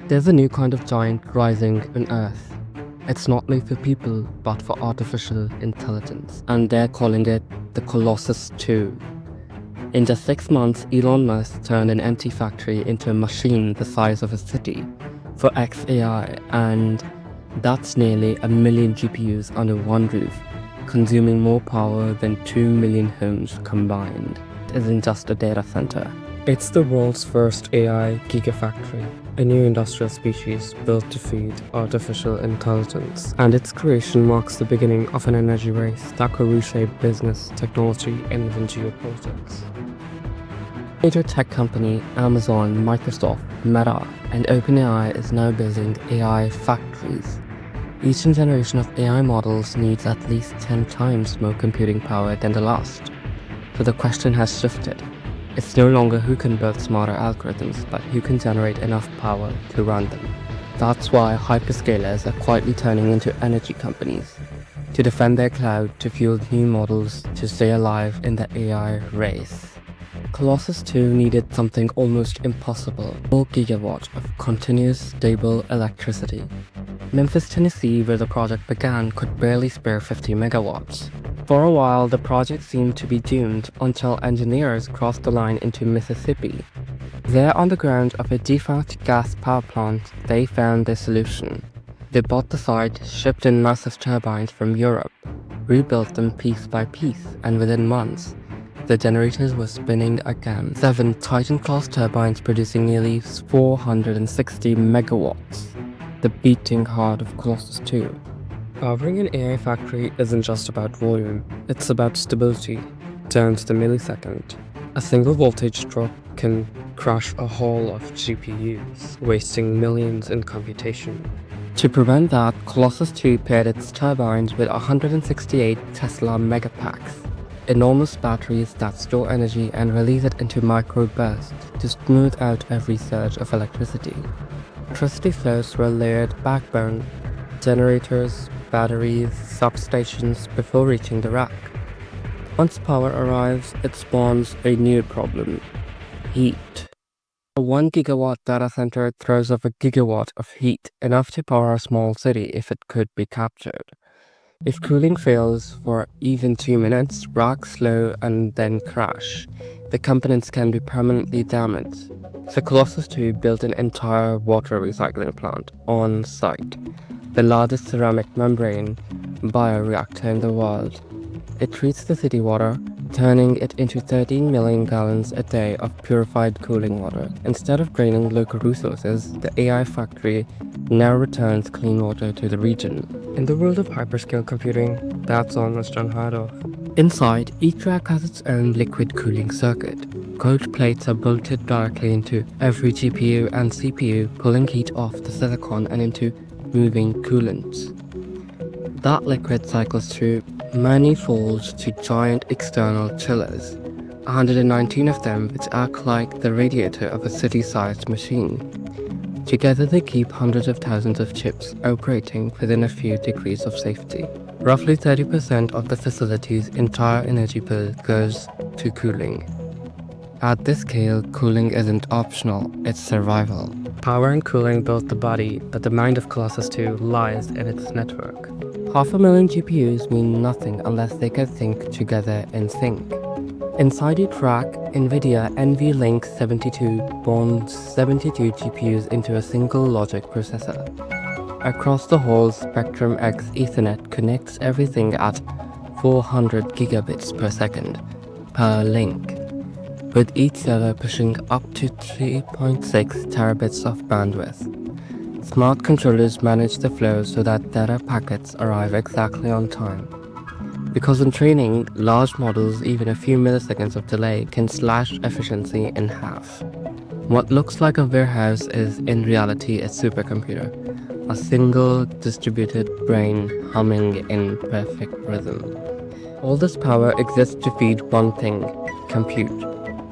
There's a new kind of giant rising on Earth. It's not made for people, but for artificial intelligence, and they're calling it the Colossus 2. In just 6 months, Elon Musk turned an empty factory into a machine the size of a city for XAI, and that's nearly 1,000,000 GPUs under one roof, consuming more power than 2 million homes combined. It isn't just a data center. It's the world's first AI gigafactory, a new industrial species built to feed artificial intelligence. And its creation marks the beginning of an energy race that could reshape business, technology, and even geopolitics. Major tech company Amazon, Microsoft, Meta, and OpenAI is now building AI factories. Each generation of AI models needs at least 10 times more computing power than the last. So the question has shifted. It's no longer who can build smarter algorithms, but who can generate enough power to run them. That's why hyperscalers are quietly turning into energy companies to defend their cloud, to fuel new models, to stay alive in the AI race. Colossus 2 needed something almost impossible: 4 gigawatts of continuous, stable electricity. Memphis, Tennessee, where the project began, could barely spare 50 megawatts. For a while, the project seemed to be doomed until engineers crossed the line into Mississippi. There, on the ground of a defunct gas power plant, they found their solution. They bought the site, shipped in massive turbines from Europe, rebuilt them piece by piece, and within months, the generators were spinning again. 7 Titan-class turbines producing nearly 460 megawatts. The beating heart of Colossus 2. Powering an AI factory isn't just about volume, it's about stability, down to the millisecond. A single voltage drop can crash a whole of GPUs, wasting millions in computation. To prevent that, Colossus 2 paired its turbines with 168 Tesla Megapacks, enormous batteries that store energy and release it into microbursts to smooth out every surge of electricity. Electricity flows through a layered backbone, generators, batteries, substations before reaching the rack. Once power arrives, it spawns a new problem: heat. A 1 gigawatt data center throws off a gigawatt of heat, enough to power a small city if it could be captured. If cooling fails for even 2 minutes, racks slow and then crash. The components can be permanently damaged. So Colossus 2 built an entire water recycling plant on site, the largest ceramic membrane bioreactor in the world. It treats the city water, turning it into 13 million gallons a day of purified cooling water. Instead of draining local resources, the AI factory now returns clean water to the region. In the world of hyperscale computing, that's almost unheard of. Inside, each rack has its own liquid cooling circuit. Cold plates are bolted directly into every GPU and CPU, pulling heat off the silicon and into moving coolants. That liquid cycles through manifolds to giant external chillers, 119 of them, which act like the radiator of a city-sized machine. Together they keep hundreds of thousands of chips operating within a few degrees of safety. Roughly 30% of the facility's entire energy bill goes to cooling. At this scale, cooling isn't optional, it's survival. Power and cooling built the body, but the mind of Colossus 2 lies in its network. 500,000 GPUs mean nothing unless they can think together in sync. Inside each rack, Nvidia NVLink 72 bonds 72 GPUs into a single logic processor. Across the whole Spectrum X Ethernet connects everything at 400 gigabits per second per link, with each server pushing up to 3.6 terabits of bandwidth. Smart controllers manage the flow so that data packets arrive exactly on time. Because in training, large models, even a few milliseconds of delay can slash efficiency in half. What looks like a warehouse is in reality a supercomputer, a single distributed brain humming in perfect rhythm. All this power exists to feed one thing: compute.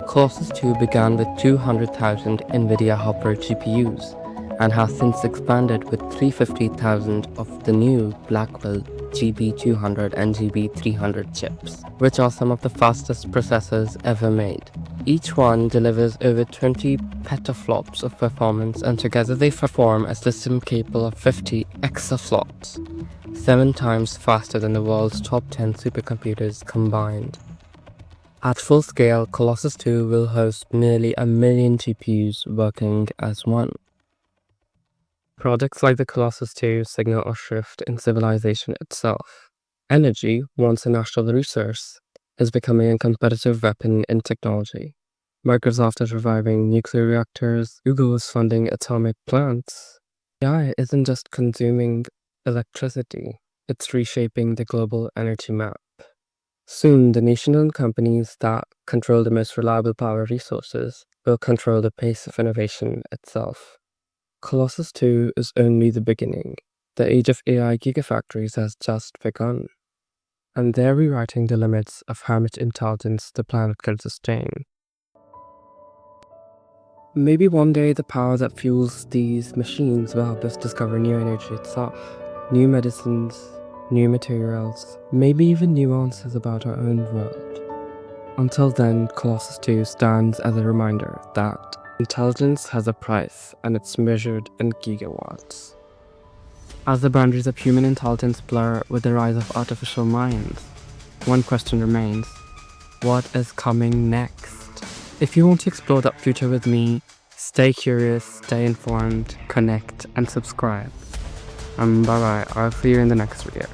Colossus 2 began with 200,000 Nvidia H100 GPUs and has since expanded with 350,000 of the new Blackwell GB200 and GB300 chips, which are some of the fastest processors ever made. Each one delivers over 20 petaflops of performance, and together they perform a system capable of 50 exaflops, 7 times faster than the world's top 10 supercomputers combined. At full scale, Colossus 2 will host nearly 1 million GPUs working as one. Projects like the Colossus 2 signal a shift in civilization itself. Energy, once a national resource, is becoming a competitive weapon in technology. Microsoft is reviving nuclear reactors, Google is funding atomic plants. AI isn't just consuming electricity, it's reshaping the global energy map. Soon, the national companies that control the most reliable power resources will control the pace of innovation itself. Colossus 2 is only the beginning. The age of AI gigafactories has just begun, and they're rewriting the limits of how much intelligence the planet can sustain. Maybe one day the power that fuels these machines will help us discover new energy itself, new medicines, new materials, maybe even new answers about our own world. Until then, Colossus 2 stands as a reminder that intelligence has a price, and it's measured in gigawatts. As the boundaries of human intelligence blur with the rise of artificial minds, one question remains: what is coming next? If you want to explore that future with me, stay curious, stay informed, connect, and subscribe. Bye bye, I'll see you in the next video.